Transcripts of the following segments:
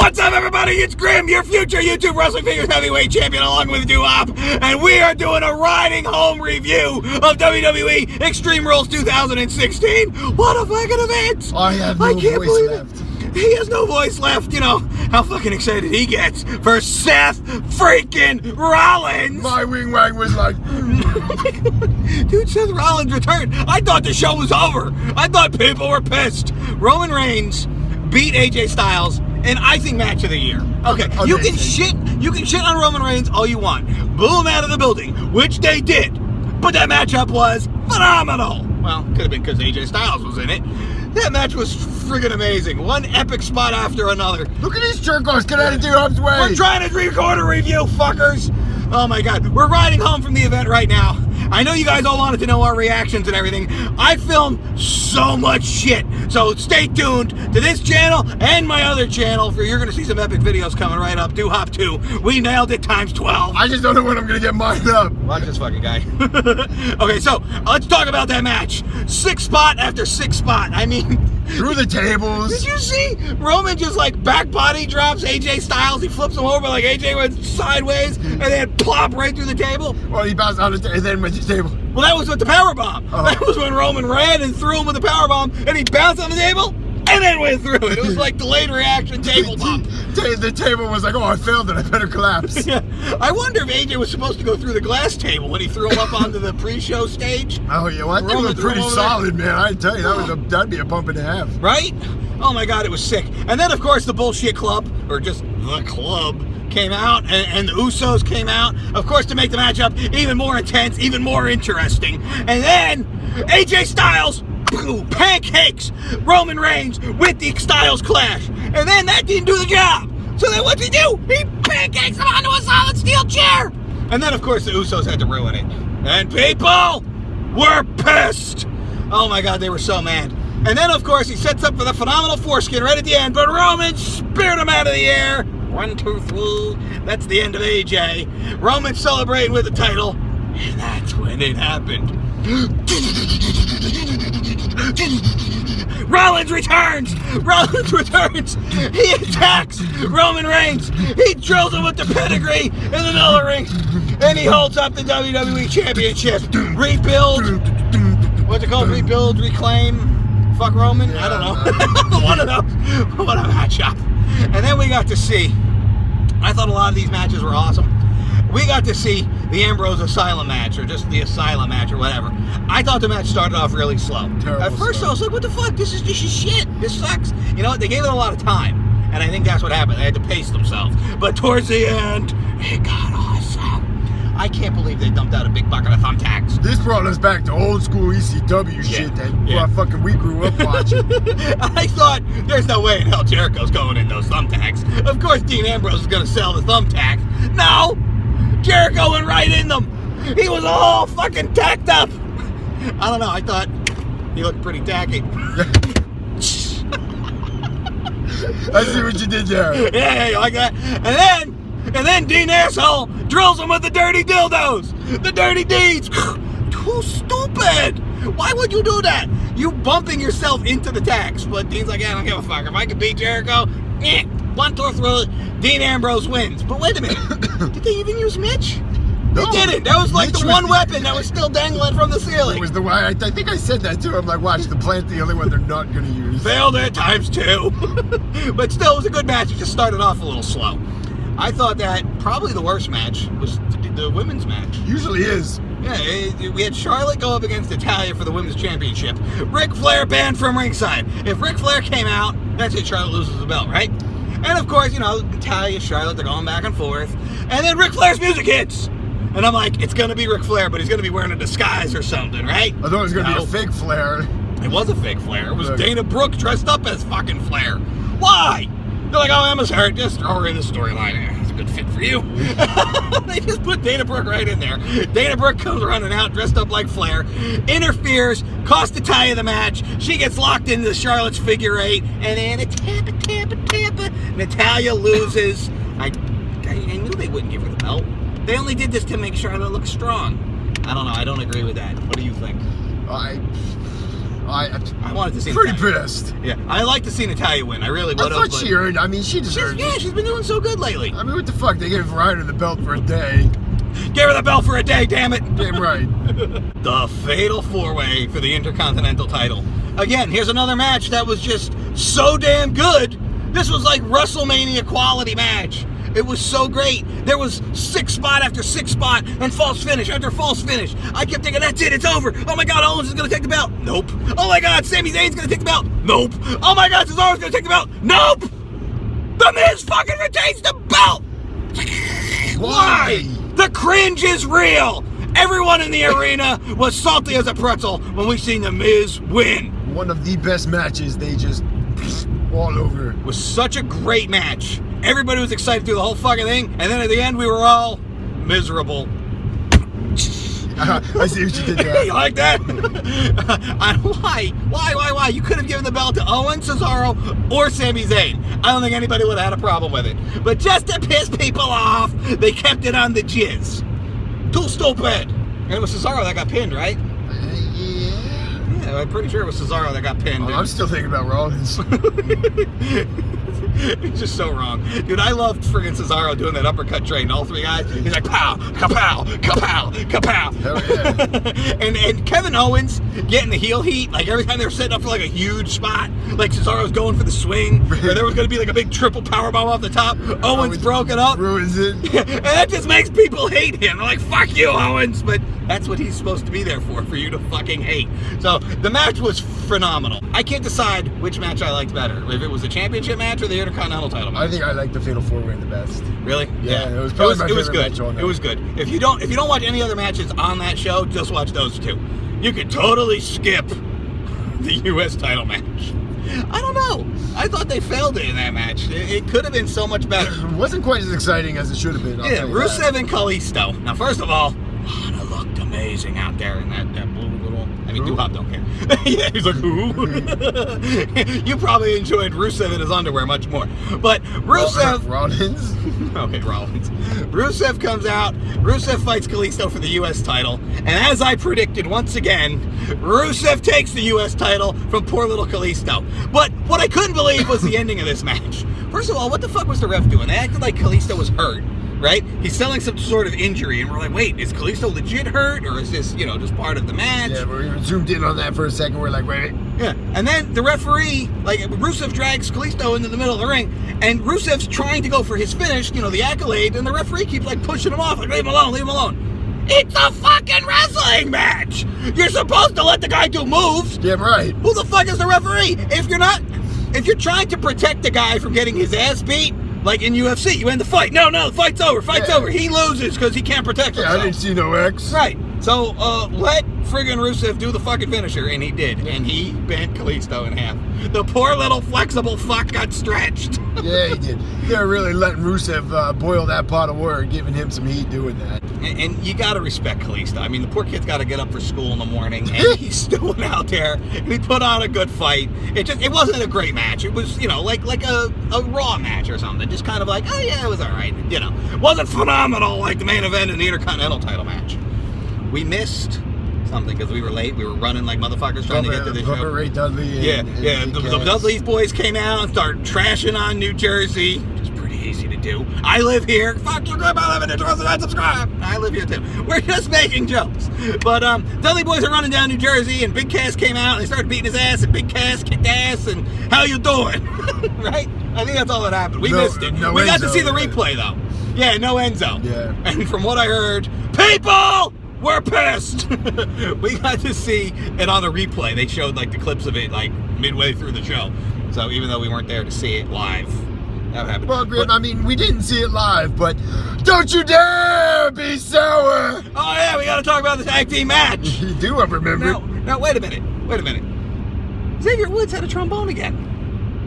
What's up, everybody? It's Grim, your future YouTube Wrestling Figures Heavyweight Champion, along with Doo-Wop, and we are doing a riding home review of WWE Extreme Rules 2016. What a fucking event! I have no voice left. He has no voice left. You know how fucking excited he gets for Seth freaking Rollins. My wing-wang was like... Dude, Seth Rollins returned. I thought the show was over. I thought people were pissed. Roman Reigns beat AJ Styles in Icing Match of the Year. Okay, you can shit on Roman Reigns all you want. Boo him out of the building, which they did. But that matchup was phenomenal. Well, could have been because AJ Styles was in it. That match was friggin' amazing. One epic spot after another. Look at these jerkos. Get out of Doo-Wop's way. We're trying to record a review, fuckers. Oh my god. We're riding home from the event right now. I know you guys all wanted to know our reactions and everything. I filmed so much shit. So stay tuned to this channel and my other channel for you're going to see some epic videos coming right up. Doo-Wop 2. We nailed it times 12. I just don't know when I'm going to get mine up. Watch this fucking guy. Okay, so let's talk about that match. 6 spot after 6 spot. I mean... Through the tables. Did you see Roman just like back body drops AJ Styles? He flips him over like AJ went sideways and then plop right through the table. Well, he bounced on the and then went to the table. Well, that was with the powerbomb. Oh. That was when Roman ran and threw him with the powerbomb and he bounced on the table and then went through it. It was like delayed reaction table bomb. The table was like, oh, I failed it. I better collapse. Yeah. I wonder if AJ was supposed to go through the glass table when he threw him up onto the pre-show stage. Oh, yeah. Well, I think it was pretty solid, man. I tell you, that'd be a bump and a half. Right? Oh, my God, it was sick. And then, of course, the bullshit club, or just the club, came out, and the Usos came out, of course, to make the matchup even more intense, even more interesting. And then AJ Styles pancakes Roman Reigns with the Styles Clash. And then that didn't do the job. So then what'd he do? He pancakes him onto a solid steel chair. And then, of course, the Usos had to ruin it. And people were pissed. Oh, my God, they were so mad. And then, of course, he sets up for the phenomenal foreskin right at the end, but Roman speared him out of the air. 1, 2, 3. That's the end of AJ. Roman celebrating with the title. And that's when it happened. Rollins returns! Rollins returns! He attacks Roman Reigns! He drills him with the pedigree in the middle of the ring! And he holds up the WWE Championship! Rebuild! What's it called? Rebuild, reclaim? Fuck Roman? I don't know. One of those. What a matchup. And then we got to see, I thought a lot of these matches were awesome. We got to see the Ambrose Asylum match, or just the Asylum match, or whatever. I thought the match started off really slow. At first, I was like, what the fuck? This is shit. This sucks. You know what? They gave it a lot of time. And I think that's what happened. They had to pace themselves. But towards the end, it got awesome. I can't believe they dumped out a big bucket of thumbtacks. This brought us back to old school ECW shit that fucking we grew up watching. I thought, there's no way in hell Jericho's going in those thumbtacks. Of course, Dean Ambrose is going to sell the thumbtacks. No! Jericho went right in them. He was all fucking tacked up. I don't know. I thought he looked pretty tacky. I see what you did there. Yeah, you like that? And then Dean Asshole drills him with the dirty dildos. The dirty deeds. Too stupid. Why would you do that? You bumping yourself into the tacks. But Dean's like, yeah, I don't give a fuck. If I can beat Jericho, 1, 2, 3, Dean Ambrose wins. But wait a minute. Did they even use Mitch? No, they didn't. That was like Mitch the one weapon that was still dangling from the ceiling. It was the way. I think I said that too. I'm like, watch, the plant's the only one they're not going to use. Failed it times 2. But still, it was a good match. It just started off a little slow. I thought that probably the worst match was the women's match. Usually is. Yeah, we had Charlotte go up against Natalya for the women's championship. Ric Flair banned from ringside. If Ric Flair came out, that's it. Charlotte loses the belt, right? And of course, you know, Natalya, Charlotte, they're going back and forth. And then Ric Flair's music hits. And I'm like, it's going to be Ric Flair, but he's going to be wearing a disguise or something, right? I thought it was going to be a fake Flair. It was a fake Flair. It was Dana Brooke dressed up as fucking Flair. Why? They're like, oh, Emma's hurt. Just throw her in the storyline. It's a good fit for you. They just put Dana Brooke right in there. Dana Brooke comes running out dressed up like Flair, interferes, costs Natalya the match. She gets locked into Charlotte's figure 8, and then a tappa. Natalya loses. I knew they wouldn't give her the belt. They only did this to make Charlotte look strong. I don't know. I don't agree with that. What do you think? I wanted to see pretty Natalya. pissed. Yeah, I like to see Natalya win. I really would have. I thought she earned. I mean, she deserved it. Yeah, she's been doing so good lately. I mean, what the fuck? They gave Ryder the belt for a day. Give her the belt for a day, damn it. Damn right. The fatal 4-way for the Intercontinental title. Again, here's another match that was just so damn good. This was like WrestleMania quality match. It was so great. There was 6 spot after 6 spot and false finish after false finish. I kept thinking, that's it, it's over. Oh my God, Owens is going to take the belt. Nope. Oh my God, Sami Zayn's going to take the belt. Nope. Oh my God, Cesaro's going to take the belt. Nope. The Miz fucking retains the belt. Why? The cringe is real. Everyone in the arena was salty as a pretzel when we seen the Miz win. One of the best matches. They just all over. It was such a great match. Everybody was excited through the whole fucking thing, and then at the end we were all miserable. I see what you did there. You like that? Why? You could have given the belt to Owens, Cesaro, or Sami Zayn. I don't think anybody would have had a problem with it. But just to piss people off, they kept it on the jizz. Too stupid. And it was Cesaro that got pinned, right? Yeah, I'm pretty sure it was Cesaro that got pinned. I'm still thinking about Rollins. It's just so wrong. Dude, I loved friggin' Cesaro doing that uppercut train. All 3 guys, he's like, pow, kapow, kapow, kapow. Hell yeah. and Kevin Owens getting the heel heat, like every time they were setting up for like a huge spot, like Cesaro's going for the swing, or there was going to be like a big triple powerbomb off the top. Owens broke it up. Ruins it. And that just makes people hate him. They're like, fuck you, Owens. But that's what he's supposed to be there for you to fucking hate. So the match was phenomenal. I can't decide which match I liked better, if it was the championship match or the Intercontinental title match. I think I like the Fatal 4-Way the best. Really? Yeah, it was probably my favorite good. match on there. It was good. If you don't watch any other matches on that show, just watch those 2. You could totally skip the U.S. title match. I don't know. I thought they failed it in that match. It could have been so much better. It wasn't quite as exciting as it should have been. Yeah, Rusev and Kalisto. Now, first of all, Lana looked amazing out there in that blue little... I mean, Duhop don't care. Yeah, he's like, ooh. You probably enjoyed Rusev in his underwear much more. But Rusev... Rollins? Okay, Rollins. Rusev comes out. Rusev fights Kalisto for the U.S. title. And as I predicted once again, Rusev takes the U.S. title from poor little Kalisto. But what I couldn't believe was the ending of this match. First of all, what the fuck was the ref doing? They acted like Kalisto was hurt. Right? He's selling some sort of injury, and we're like, wait, is Kalisto legit hurt, or is this, just part of the match? Yeah, we zoomed in on that for a second. We're like, wait. Yeah, and then the referee, Rusev drags Kalisto into the middle of the ring, and Rusev's trying to go for his finish, the accolade, and the referee keeps, pushing him off, like, leave him alone. It's a fucking wrestling match! You're supposed to let the guy do moves! Yeah, right. Who the fuck is the referee? If you're trying to protect the guy from getting his ass beat, like in UFC, you end the fight. No, the fight's over. Over. He loses because he can't protect himself. Yeah, I didn't see no X. Right. So let friggin' Rusev do the fucking finisher, and he did. And he bent Kalisto in half. The poor little flexible fuck got stretched. Yeah, he did. They're really letting Rusev boil that pot of water, giving him some heat doing that. And you gotta respect Kalisto. I mean, the poor kid's gotta get up for school in the morning, and he's still went out there, and he put on a good fight. It wasn't a great match. It was, like a Raw match or something. Just kind of like, oh yeah, it was all right. Wasn't phenomenal like the main event in the Intercontinental title match. We missed something because we were late. We were running like motherfuckers trying to get to the show. Ray Dudley and the Dudley's boys came out and started trashing on New Jersey, which is pretty easy to do. I live here. Fuck you, grandma, live in New Jersey, and subscribe. I live here too. We're just making jokes. But Dudley boys are running down New Jersey, and Big Cass came out and they started beating his ass, and Big Cass kicked ass, and how you doing? Right? I think that's all that happened. We missed it. We got to see the replay though. Yeah, no Enzo. Yeah. And from what I heard, people we're pissed. We got to see it on the replay. They showed the clips of it midway through the show. So even though we weren't there to see it live, that happened. Well, I mean, we didn't see it live, but don't you dare be sour. Oh yeah, we got to talk about the tag team match. You do, I remember. Now wait a minute. Xavier Woods had a trombone again.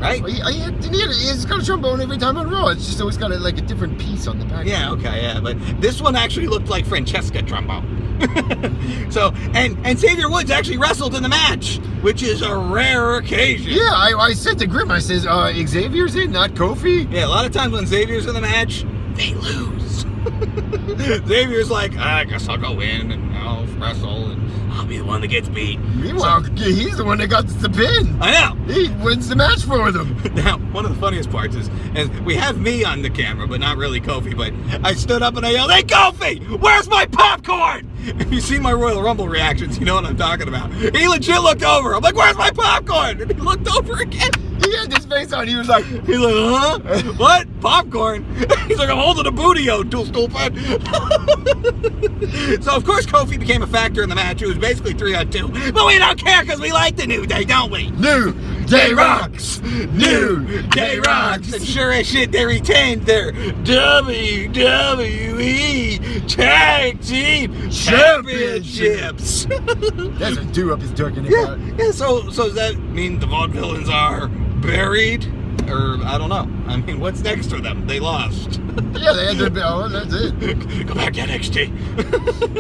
Right? Well, he's got a trombone every time on Raw. It's just always got a different piece on the back. Yeah, okay, yeah. But this one actually looked like Francesca trombone. So, and Xavier Woods actually wrestled in the match, which is a rare occasion. Yeah, I said to Grim, I says, Xavier's in, not Kofi. Yeah, a lot of times when Xavier's in the match, they lose. Xavier's like, I guess I'll go in and I'll wrestle and I'll be the one that gets beat. Meanwhile, he's the one that got the pin. I know. He wins the match for them. Now, one of the funniest parts is we have me on the camera, but not really Kofi, but I stood up and I yelled, "Hey, Kofi, where's my popcorn?" If you've seen my Royal Rumble reactions, you know what I'm talking about. He legit looked over. I'm like, "Where's my popcorn?" And he looked over again. He had this face on. He was like, huh? What? Popcorn? He's like, "I'm holding a booty, oh, stupid." So, of course, Kofi became a factor in the match. It was basically 3-on-2. But we don't care because we like the New Day, don't we? New Day rocks! New Day rocks! And sure as shit, they retained their WWE Tag Team Championships. That's a do-up he's talking about. Yeah, so does that mean the vaudevillians are buried? Or, I don't know. I mean, what's next for them? They lost. Yeah, they had their bell, and that's it. Go back to NXT.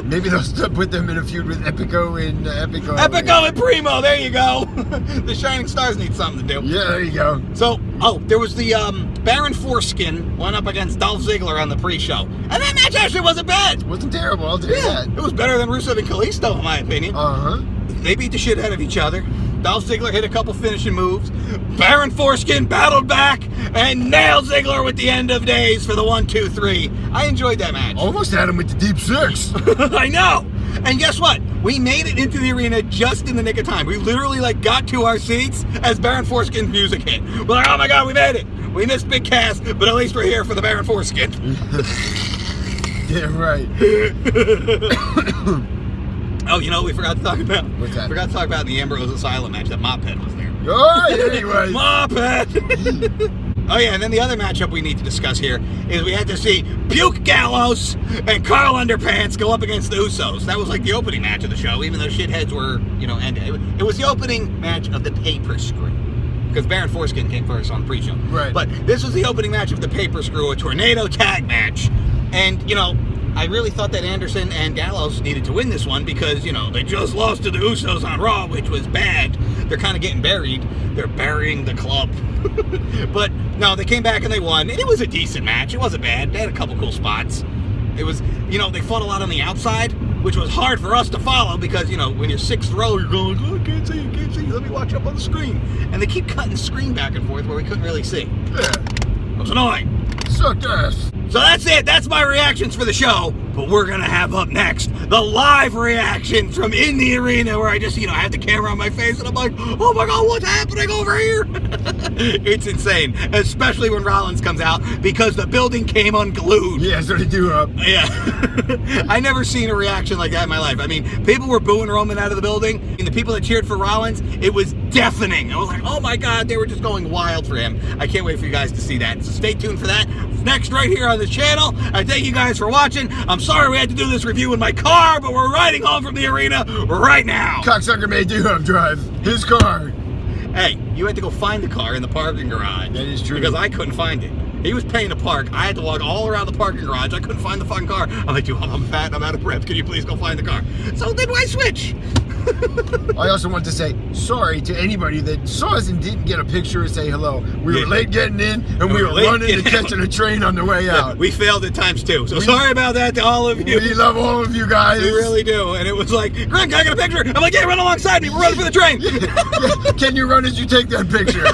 Maybe they'll put them in a feud with Epico and Epico. Epico and Primo, there you go. The Shining Stars need something to do. Yeah, there you go. So, there was the Baron Foreskin went up against Dolph Ziggler on the pre-show. And that match actually wasn't bad. Wasn't terrible, I'll tell you that. It was better than Rusev and Kalisto, in my opinion. Uh-huh. They beat the shit out of each other. Dolph Ziggler hit a couple finishing moves. Baron Foreskin battled back and nailed Ziggler with the end of days for the 1-2-3. I enjoyed that match. Almost had him with the deep six. I know. And guess what? We made it into the arena just in the nick of time. We literally got to our seats as Baron Foreskin's music hit. We're like, oh my God, we made it. We missed Big Cass, but at least we're here for the Baron Foreskin. Yeah, right. Oh, you know what we forgot to talk about? What's that? Forgot to talk about in the Ambrose Asylum match that Mophead was there. Oh, yeah, he was. Mophead! Oh, yeah, and then the other matchup we need to discuss here is we had to see Puke Gallows and Carl Underpants go up against the Usos. That was like the opening match of the show, even though shitheads were, and it was the opening match of the pay-per-screw. Because Baron Foreskin came first on the pre-show. Right. But this was the opening match of the pay-per-screw, a tornado tag match. And, I really thought that Anderson and Gallows needed to win this one because, they just lost to the Usos on Raw, which was bad. They're kind of getting buried. They're burying the club. But, no, they came back and they won. And it was a decent match. It wasn't bad. They had a couple cool spots. It was, they fought a lot on the outside, which was hard for us to follow because, when you're sixth row, you're going, oh, I can't see, let me watch up on the screen. And they keep cutting the screen back and forth where we couldn't really see. Yeah. It was annoying. Sucked ass. So that's it. That's my reactions for the show. But we're going to have up next the live reaction from in the arena where I just, I have the camera on my face and I'm like, oh my God, what's happening over here? It's insane. Especially when Rollins comes out because the building came unglued. Yeah, so they do up. Yeah. I never seen a reaction like that in my life. I mean, people were booing Roman out of the building and the people that cheered for Rollins, it was deafening. I was like, oh my God, they were just going wild for him. I can't wait for you guys to see that. So stay tuned for that. It's next right here on the channel. I thank you guys for watching. I'm sorry we had to do this review in my car, but we're riding home from the arena right now. Cocksucker made do-up drive his car. Hey, you had to go find the car in the parking garage. That is true. Because I couldn't find it. He was paying to park. I had to walk all around the parking garage. I couldn't find the fucking car. I'm like, dude, I'm fat and I'm out of breath. Can you please go find the car? So then why switch? I also want to say sorry to anybody that saw us and didn't get a picture or say hello. We were late getting in, and we were running and catching a train on the way out. We failed at times too. So sorry about that to all of you. We love all of you guys. We really do. And it was like, Greg, can I get a picture? I'm like, yeah, run alongside me. We're running for the train. Yeah. Can you run as you take that picture?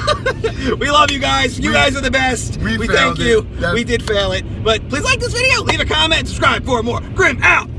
We love you guys. You guys are the best. We thank you. We did fail it. But please like this video, leave a comment, subscribe for more. Grim out.